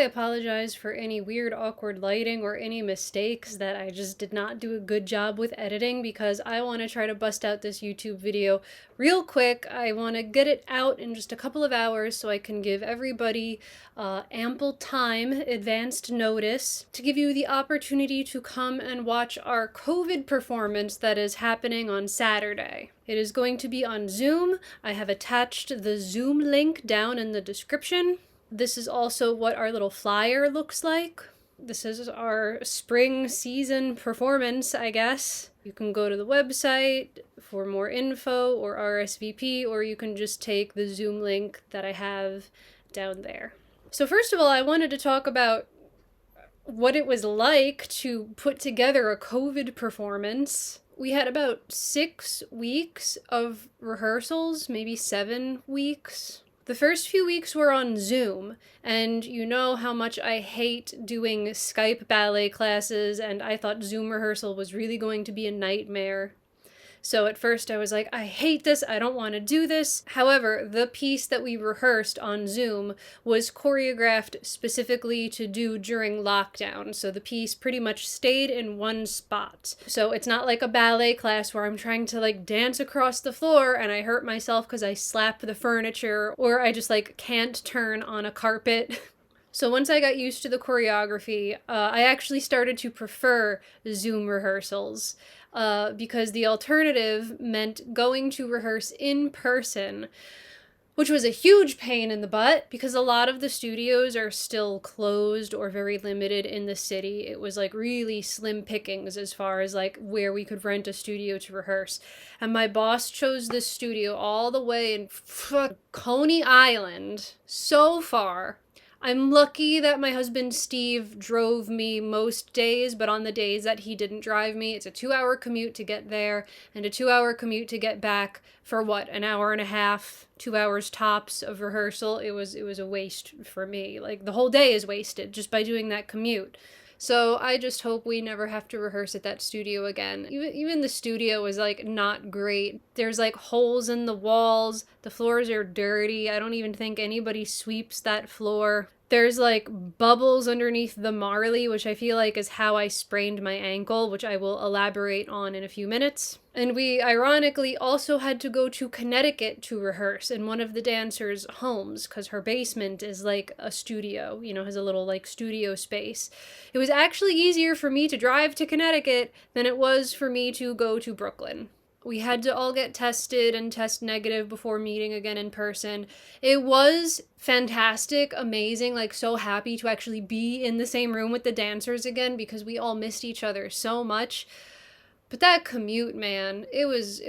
I apologize for any weird, awkward lighting or any mistakes that I just did not do a good job with editing, because I want to try to bust out this YouTube video real quick. I want to get it out in just a couple of hours so I can give everybody ample time, advanced notice, to give you the opportunity to come and watch our COVID performance that is happening on Saturday. It is going to be on Zoom. I have attached the Zoom link down in the description. This is also what our little flyer looks like. This is our spring season performance, I guess. You can go to the website for more info or RSVP, or you can just take the Zoom link that I have down there. So first of all, I wanted to talk about what it was like to put together a COVID performance. We had about 6 weeks of rehearsals, maybe 7 weeks. The first few weeks were on Zoom, and you know how much I hate doing Skype ballet classes, and I thought Zoom rehearsal was really going to be a nightmare. So at first I was like, I hate this, I don't want to do this. However, the piece that we rehearsed on Zoom was choreographed specifically to do during lockdown. So the piece pretty much stayed in one spot. So it's not like a ballet class where I'm trying to like dance across the floor and I hurt myself because I slap the furniture, or I just like can't turn on a carpet. So once I got used to the choreography, I actually started to prefer Zoom rehearsals. Because the alternative meant going to rehearse in person, which was a huge pain in the butt because a lot of the studios are still closed or very limited in the city. It was like really slim pickings as far as like where we could rent a studio to rehearse. And my boss chose this studio all the way in Coney Island, so far. I'm lucky that my husband Steve drove me most days, but on the days that he didn't drive me, it's a 2-hour commute to get there and a 2-hour commute to get back for what, an hour and a half, 2 hours tops of rehearsal. It was a waste for me. Like the whole day is wasted just by doing that commute. So I just hope we never have to rehearse at that studio again. Even the studio is like not great. There's like holes in the walls. The floors are dirty. I don't even think anybody sweeps that floor. There's like bubbles underneath the marley, which I feel like is how I sprained my ankle, which I will elaborate on in a few minutes. And we ironically also had to go to Connecticut to rehearse in one of the dancers' homes because her basement is like a studio, you know, has a little like studio space. It was actually easier for me to drive to Connecticut than it was for me to go to Brooklyn. We had to all get tested and test negative before meeting again in person. It was fantastic, amazing, like so happy to actually be in the same room with the dancers again because we all missed each other so much. But that commute, man, it was...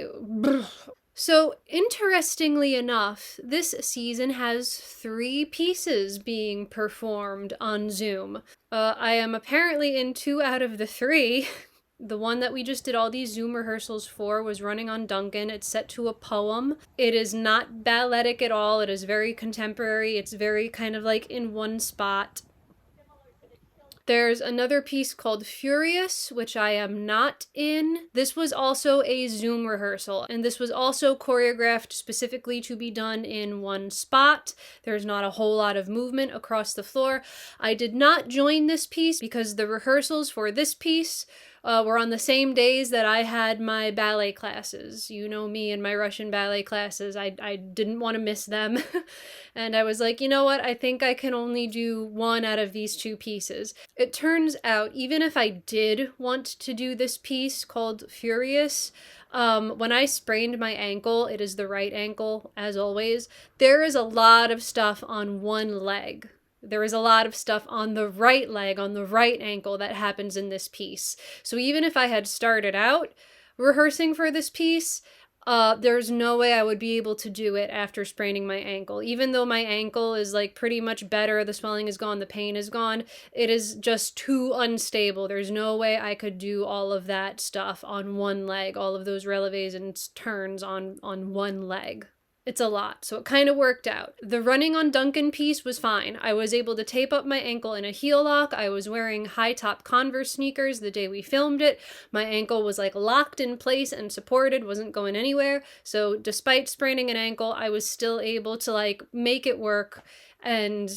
So, interestingly enough, this season has 3 pieces being performed on Zoom. I am apparently in 2 out of the 3. The one that we just did all these Zoom rehearsals for was running on Duncan. It's set to a poem. It is not balletic at all. It is very contemporary. It's very kind of like in one spot. There's another piece called Furious, which I am not in. This was also a Zoom rehearsal, and this was also choreographed specifically to be done in one spot. There's not a whole lot of movement across the floor. I did not join this piece because the rehearsals for this piece were on the same days that I had my ballet classes. You know me and my Russian ballet classes. I didn't want to miss them. And I was like, you know what? I think I can only do one out of these 2 pieces. It turns out, even if I did want to do this piece called Furious, when I sprained my ankle, it is the right ankle, as always, there is a lot of stuff on one leg. There is a lot of stuff on the right leg, on the right ankle that happens in this piece. So even if I had started out rehearsing for this piece, there's no way I would be able to do it after spraining my ankle. Even though my ankle is like pretty much better, the swelling is gone, the pain is gone, it is just too unstable. There's no way I could do all of that stuff on one leg, all of those releves and turns on one leg. It's a lot, so it kind of worked out. The running on Duncan piece was fine. I was able to tape up my ankle in a heel lock. I was wearing high-top Converse sneakers the day we filmed it. My ankle was like locked in place and supported, wasn't going anywhere. So despite spraining an ankle, I was still able to like make it work. And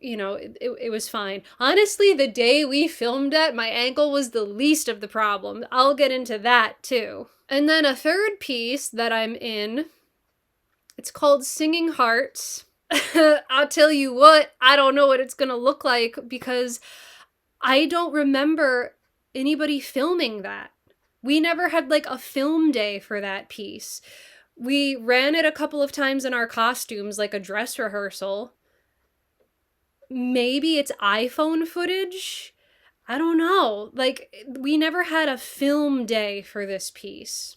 you know, it was fine. Honestly, the day we filmed that, my ankle was the least of the problem. I'll get into that too. And then a third piece that I'm in, it's called Singing Hearts. I'll tell you what, I don't know what it's gonna look like because I don't remember anybody filming that. We never had like a film day for that piece. We ran it a couple of times in our costumes, like a dress rehearsal. Maybe it's iPhone footage? I don't know. Like, we never had a film day for this piece.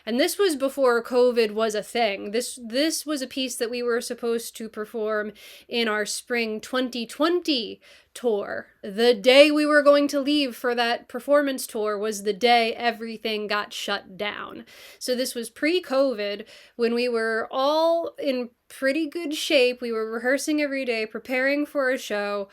And this was before COVID was a thing. This was a piece that we were supposed to perform in our spring 2020 tour. The day we were going to leave for that performance tour was the day everything got shut down. So this was pre-COVID, when we were all in pretty good shape. We were rehearsing every day, preparing for a show.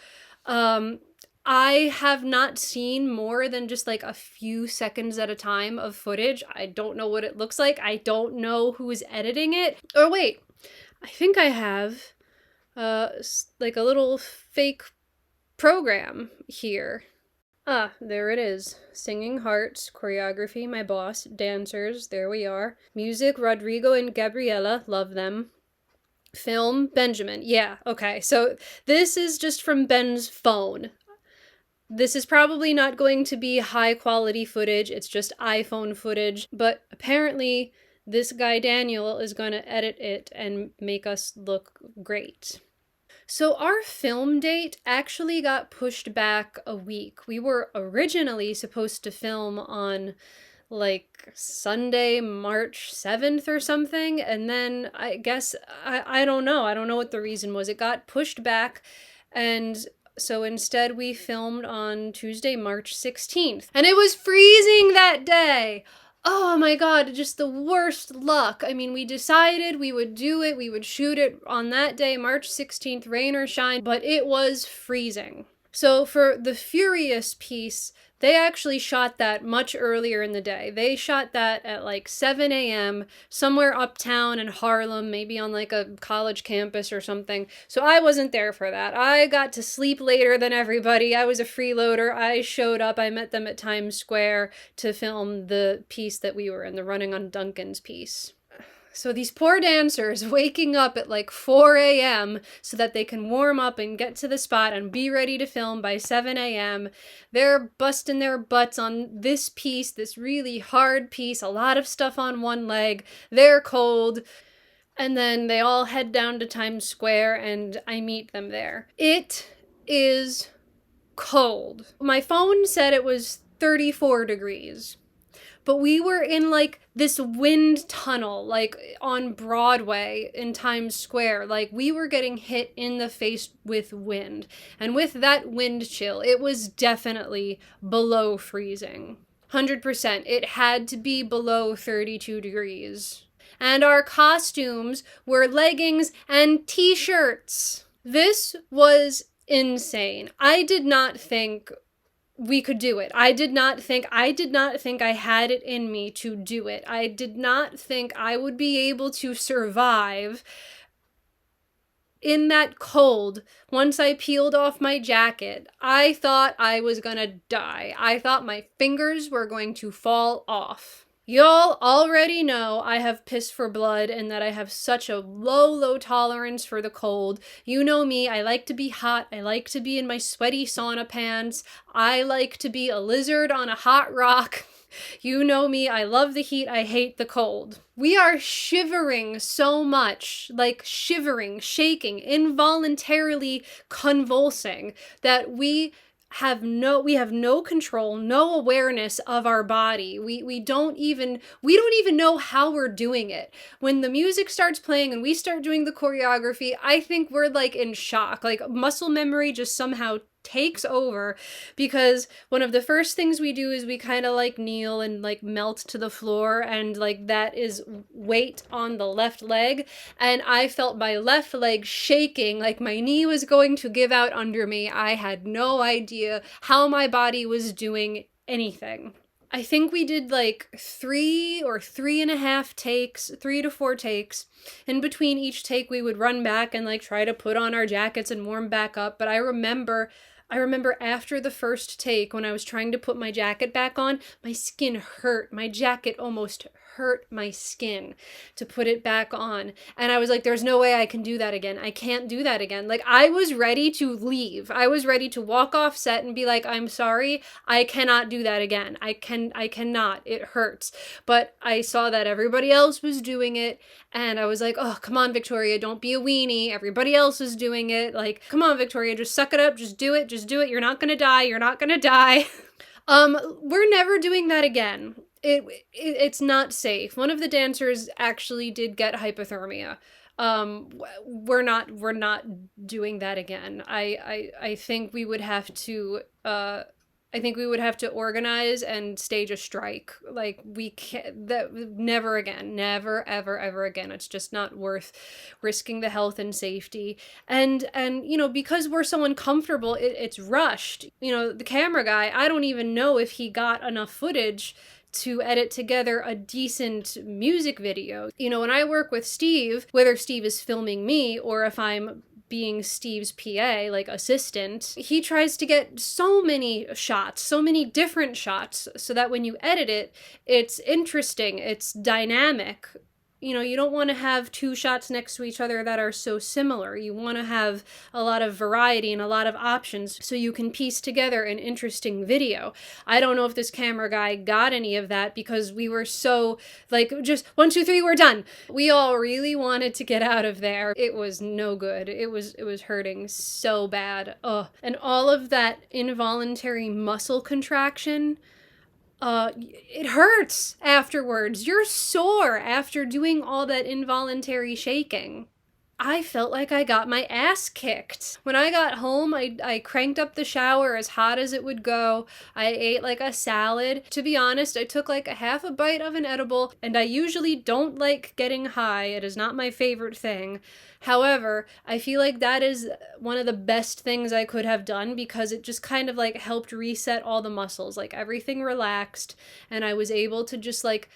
I have not seen more than just like a few seconds at a time of footage. I don't know what it looks like. I don't know who's editing it. Or wait, I think I have like a little fake program here. Ah, there it is. Singing Hearts, choreography, my boss, dancers, there we are. Music, Rodrigo and Gabriela, love them. Film, Benjamin. Yeah, okay. So this is just from Ben's phone. This is probably not going to be high quality footage, it's just iPhone footage, but apparently this guy Daniel is going to edit it and make us look great. So our film date actually got pushed back a week. We were originally supposed to film on like Sunday, March 7th or something, and then I guess, I don't know. I don't know what the reason was. It got pushed back, and so instead we filmed on Tuesday, March 16th. And it was freezing that day! Oh my god, just the worst luck. I mean, we decided we would do it, we would shoot it on that day, March 16th, rain or shine, but it was freezing. So for the Furious piece, they actually shot that much earlier in the day. They shot that at like 7 a.m. somewhere uptown in Harlem, maybe on like a college campus or something. So I wasn't there for that. I got to sleep later than everybody. I was a freeloader. I showed up. I met them at Times Square to film the piece that we were in, the Running on Duncan's piece. So these poor dancers waking up at like 4 a.m. so that they can warm up and get to the spot and be ready to film by 7 a.m. They're busting their butts on this piece, this really hard piece, a lot of stuff on one leg. They're cold. And then they all head down to Times Square and I meet them there. It is cold. My phone said it was 34 degrees. But we were in like this wind tunnel, like on Broadway in Times Square. Like we were getting hit in the face with wind. And with that wind chill, it was definitely below freezing. 100%. It had to be below 32 degrees. And our costumes were leggings and t-shirts. This was insane. I did not think we could do it. I did not think I had it in me to do it. I did not think I would be able to survive in that cold once I peeled off my jacket. I thought I was gonna die. I thought my fingers were going to fall off. Y'all already know I have piss for blood and that I have such a low tolerance for the cold. You know me, I like to be hot, I like to be in my sweaty sauna pants, I like to be a lizard on a hot rock. You know me, I love the heat, I hate the cold. We are shivering so much, like shivering, shaking, involuntarily convulsing, that we have no control, no awareness of our body. We don't even know how we're doing it. When the music starts playing and we start doing the choreography, I think we're like in shock. Like muscle memory just somehow takes over, because one of the first things we do is we kind of like kneel and like melt to the floor, and like that is weight on the left leg, and I felt my left leg shaking like my knee was going to give out under me. I had no idea how my body was doing anything. I think we did like 3 or 3.5 takes, 3 to 4 takes. In between each take, we would run back and like try to put on our jackets and warm back up. But I remember after the first take, when I was trying to put my jacket back on, my skin hurt. My jacket almost hurt my skin to put it back on. And I was like, there's no way I can do that again. I can't do that again. Like, I was ready to leave. I was ready to walk off set and be like, I'm sorry, I cannot do that again. I cannot. It hurts. But I saw that everybody else was doing it, and I was like, oh, come on, Victoria, don't be a weenie. Everybody else is doing it. Like, come on, Victoria, just suck it up. Just do it. Just do it. You're not gonna die. You're not gonna die. We're never doing that again. It's not safe. One of the dancers actually did get hypothermia. We're not doing that again. I think we would have to I think we would have to organize and stage a strike. Like, we can't, that, never again, never, ever, ever again. It's just not worth risking the health and safety. And you know, because we're so uncomfortable, it's rushed. You know, the camera guy, I don't even know if he got enough footage to edit together a decent music video. You know, when I work with Steve, whether Steve is filming me or if I'm being Steve's PA, like assistant, he tries to get so many shots, so many different shots, so that when you edit it, it's interesting, it's dynamic. You know, you don't want to have two shots next to each other that are so similar. You want to have a lot of variety and a lot of options so you can piece together an interesting video. I don't know if this camera guy got any of that because we were so, like, just 1, 2, 3, we're done. We all really wanted to get out of there. It was no good. It was hurting so bad. Ugh. And all of that involuntary muscle contraction, it hurts afterwards. You're sore after doing all that involuntary shaking. I felt like I got my ass kicked. When I got home, I cranked up the shower as hot as it would go. I ate like a salad. To be honest, I took like a half a bite of an edible, and I usually don't like getting high. It is not my favorite thing. However, I feel like that is one of the best things I could have done because it just kind of like helped reset all the muscles. Like, everything relaxed, and I was able to just like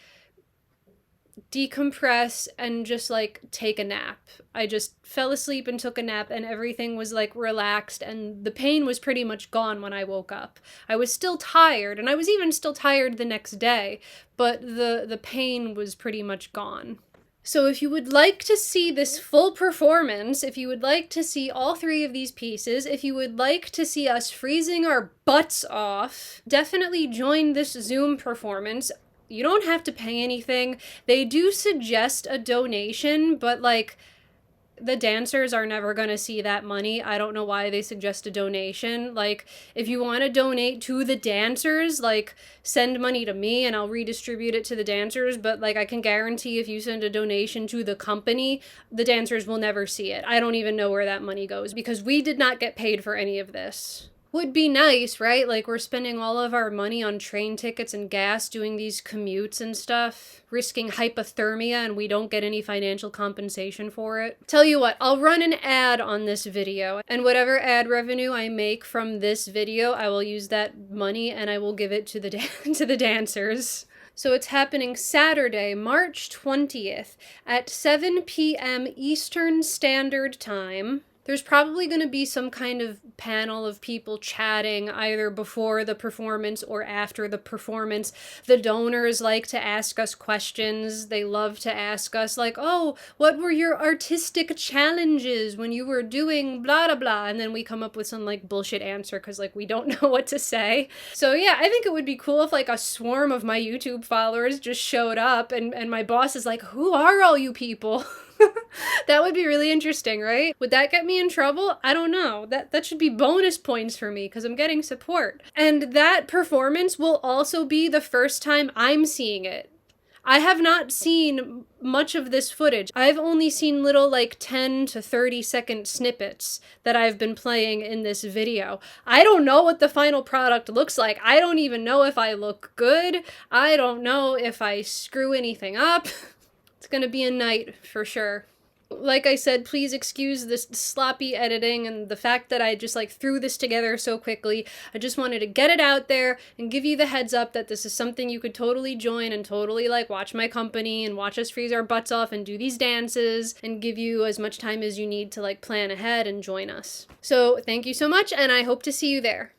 decompress and just like take a nap. I just fell asleep and took a nap, and everything was like relaxed, and the pain was pretty much gone when I woke up. I was still tired, and I was even still tired the next day, but the pain was pretty much gone. So if you would like to see this full performance, if you would like to see all 3 of these pieces, if you would like to see us freezing our butts off, definitely join this Zoom performance. You don't have to pay anything. They do suggest a donation, but like, the dancers are never going to see that money. I don't know why they suggest a donation. Like, if you want to donate to the dancers, like, send money to me and I'll redistribute it to the dancers. But like, I can guarantee if you send a donation to the company, the dancers will never see it. I don't even know where that money goes because we did not get paid for any of this. Would be nice, right? Like, we're spending all of our money on train tickets and gas doing these commutes and stuff, risking hypothermia, and we don't get any financial compensation for it. Tell you what, I'll run an ad on this video, and whatever ad revenue I make from this video, I will use that money and I will give it to the to the dancers. So it's happening Saturday, March 20th at 7 p.m. Eastern Standard Time. There's probably going to be some kind of panel of people chatting either before the performance or after the performance. The donors like to ask us questions. They love to ask us like, oh, what were your artistic challenges when you were doing blah, blah, blah? And then we come up with some like bullshit answer because like we don't know what to say. So yeah, I think it would be cool if like a swarm of my YouTube followers just showed up and my boss is like, who are all you people? That would be really interesting, right? Would that get me in trouble? I don't know. That should be bonus points for me because I'm getting support. And that performance will also be the first time I'm seeing it. I have not seen much of this footage. I've only seen little like 10 to 30 second snippets that I've been playing in this video. I don't know what the final product looks like. I don't even know if I look good. I don't know if I screw anything up. It's gonna be a night for sure. Like I said, please excuse this sloppy editing and the fact that I just like threw this together so quickly. I just wanted to get it out there and give you the heads up that this is something you could totally join and totally like watch my company and watch us freeze our butts off and do these dances and give you as much time as you need to like plan ahead and join us. So thank you so much, and I hope to see you there.